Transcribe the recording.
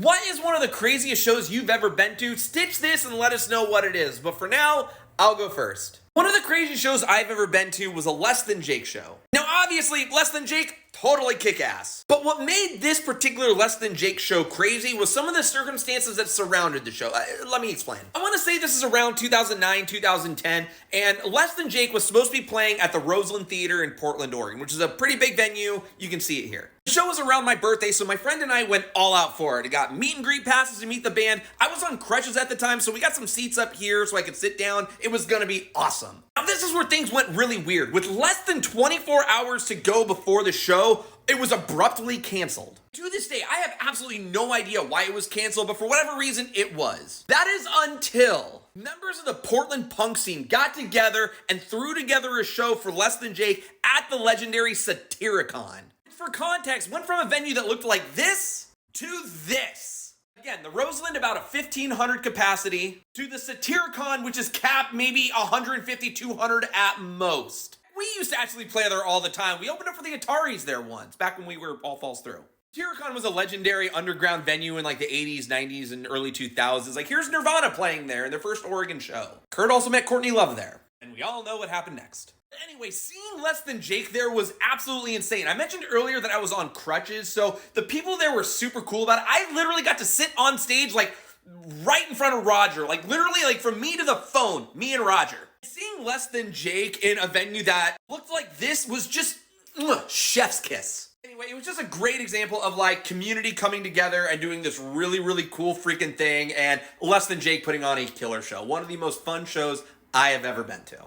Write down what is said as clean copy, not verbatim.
What is one of the craziest shows you've ever been to? Stitch this and let us know what it is. But for now, I'll go first. One of the craziest shows I've ever been to was a Less Than Jake show. Now, obviously, Less Than Jake, totally kick-ass. But what made this particular Less Than Jake show crazy was some of the circumstances that surrounded the show. Let me explain. I want to say this is around 2009, 2010, and Less Than Jake was supposed to be playing at the Roseland Theater in Portland, Oregon, which is a pretty big venue. You can see it here. The show was around my birthday, so my friend and I went all out for it. I got meet and greet passes to meet the band. I was on crutches at the time, so we got some seats up here so I could sit down. It was gonna be awesome. Now, this is where things went really weird. With less than 24 hours to go before the show, it was abruptly canceled. To this day, I have absolutely no idea why it was canceled, but for whatever reason, it was. That is until members of the Portland punk scene got together and threw together a show for Less Than Jake at the legendary Satyricon. For context, went from a venue that looked like this to this. Again, the Roseland about a 1,500 capacity to the Satyricon, which is capped maybe 150, 200 at most. We used to actually play there all the time. We opened up for the Ataris there once, back when we were All Falls Through. Satyricon was a legendary underground venue in like the 80s, 90s, and early 2000s. Like, here's Nirvana playing there in their first Oregon show. Kurt also met Courtney Love there. And we all know what happened next. Anyway, seeing Less Than Jake there was absolutely insane. I mentioned earlier that I was on crutches, so the people there were super cool about it. I literally got to sit on stage, like, right in front of Roger. Like, literally, like, from me to the phone, me and Roger. Seeing Less Than Jake in a venue that looked like this was just chef's kiss. Anyway, it was just a great example of, like, community coming together and doing this really, really cool freaking thing, and Less Than Jake putting on a killer show. One of the most fun shows I have ever been to.